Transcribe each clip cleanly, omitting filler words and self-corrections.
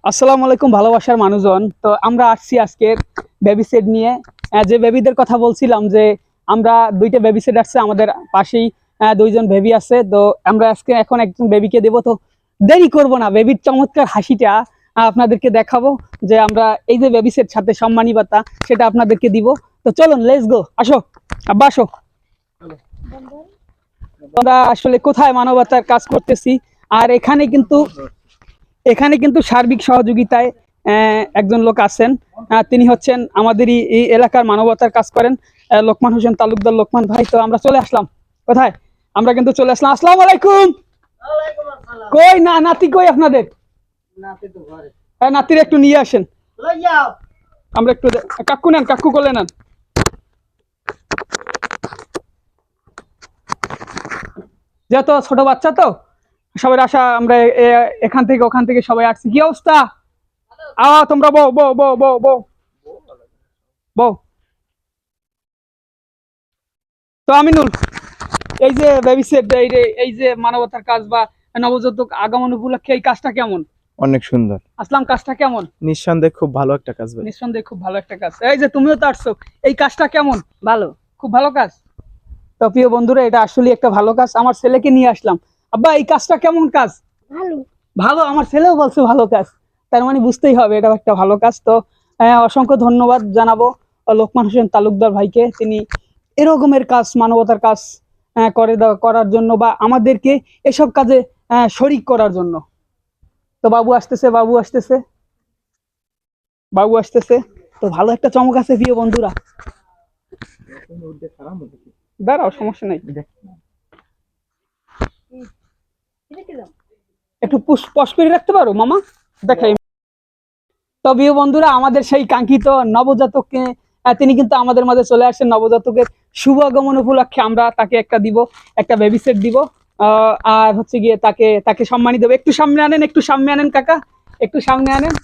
আসসালামু আলাইকুম ভালোবাসার মানুষজন। তো আমরা আসছি আজকের বেবি সেট নিয়ে। যে বেবিদের কথা বলছিলাম যে আমরা দুইটা বেবি সেট আসছে আমাদের পাশেই, দুইজন বেবি আছে। তো আমরা আজকে এখন একজন বেবিকে দেবো। তো দেরি করব না, বেবির চমৎকার হাসিটা আপনাদেরকে দেখাবো। যে আমরা এই যে বেবি সেট সাথে সম্মানী বাতা সেটা আপনাদেরকে দিব। তো চলুন, লেটস গো। আসো আব্বা, আসো। আমরা আসলে কোথায় মানবতার কাজ করতেছি, আর এখানে কিন্তু সার্বিক সহযোগিতায় একজন লোক আছেন। তিনি হচ্ছেন আমাদেরই এই এলাকার মানবতার কাজ করেন, লোকমান হোসেন তালুকদার। লোকমান ভাই, তো আমরা চলে আসলাম। কোথায়? আমরা কিন্তু চলে আসলাম। আসসালামু আলাইকুম। কই না নাতি, কই আপনাদের? হ্যাঁ, নাতির একটু নিয়ে আসেন। আমরা একটু কাকু নেন, কাকু কোলে নেন। যেহেতু ছোট বাচ্চা, তো সবাই আসা, আমরা এখান থেকে ওখান থেকে সবাই আসছি। কি অবস্থা? তোমরা বউ বউ বউ বউ বউ বউ। তো আমিনুল, এই যে বেবি সেট, এই যে মানবতার কাজ বা নবজাতক আগমন উপলক্ষে এই কাজটা কেমন? অনেক সুন্দর। আসলাম, কাজটা কেমন? নিঃসন্দেহে খুব ভালো একটা কাজ ভাই। নিঃসন্দেহে খুব ভালো একটা কাজ। এই যে তুমিও তো আসছো, এই কাজটা কেমন? ভালো, খুব ভালো কাজ। তো প্রিয় বন্ধুরা, এটা আসলে একটা ভালো কাজ। আমার ছেলেকে নিয়ে আসলাম। আব্বা, এই কাজটা কেমন কাজ? ভালো। ভালো, আমার ছেলেও বলছে ভালো কাজ। তার মানে বুঝতেই হবে এটা একটা ভালো কাজ। তো অসংখ্য ধন্যবাদ জানাবো লোকমান হোসেন তালুকদার ভাইকে। তিনি এরকমের কাজ, মানবতার কাজ করার জন্য, বা আমাদেরকে এসব কাজে শরিক করার জন্য। তো বাবু আসতেছে, বাবু আসতেছে, বাবু আসতেছে। তো ভালো একটা চমক আছে প্রিয় বন্ধুরা। দাঁড়াও, সমস্যা নাই। একটু পশ করে রাখতে পারো মামা, দেখাই। তো প্রিয় বন্ধুরা, আমাদের সেই কাঙ্ক্ষিত নবজাতককে তিনি কিন্তু আমাদের মাঝে চলে আসছেন। নবজাতকের শুভ আগমন উপলক্ষে আমরা তাকে একটা বেবি সেট দিব। আর হচ্ছে গিয়ে তাকে তাকে সম্মানী দেবো। একটু সামনে আনেন, একটু সামনে আনেন কাকা, একটু সামনে আনেন।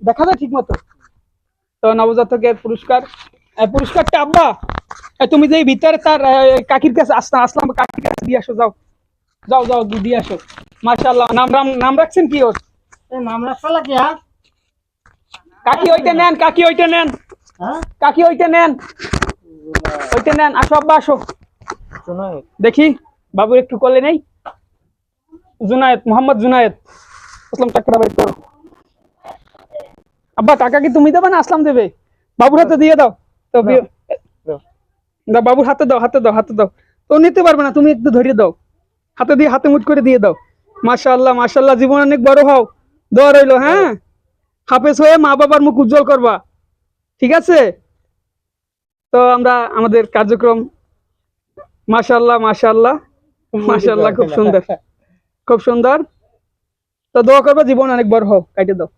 দেখা যায় ঠিক মতো? তো নবজাতকের পুরস্কারটা আব্বা, তুমি যে ভিতরে তার কাকির কাছে আসলাম, কাকির কাছে দিয়ে আসো, যাও যাও যাও, দিয়ে আসো। মাশাআল্লাহ। নাম রাখছেন কি ওর? নাম রাখা লাগে। কাকি ওইটা নেন, কাকি ওইটা নেন, কাকি ওইটা নেন, ওইটা নেন। আসো আব্বা, আসো। দেখি বাবু একটু কোলে নেই। জুনায়েদ, মোহাম্মদ জুনায়েদ। আসলাম, টাকাটা বের করো। আব্বা, টাকা কি তুমি দেবে না আসলাম দেবে? বাবুর হাতে দিয়ে দাও। তো দাও, বাবুর হাতে দাও, হাতে দাও, হাতে দাও। তো নিতে পারবে না, তুমি একটু ধরিয়ে দাও। হাতে দিয়ে, হাতে মুঠ করে দিয়ে দাও। মাশাআল্লাহ, মাশাআল্লাহ, জীবন অনেক বড় হও। দোয়া রইলো। হ্যাঁ, হাফেজ হয়ে মা বাবার মুখ উজ্জ্বল করবা, ঠিক আছে? তো আমরা আমাদের কার্যক্রম, মাশাআল্লাহ, মাশাআল্লাহ, মাশাআল্লাহ, খুব সুন্দর, খুব সুন্দর। তো দোয়া করবো জীবন অনেক বড় হোক। কাটে দাও।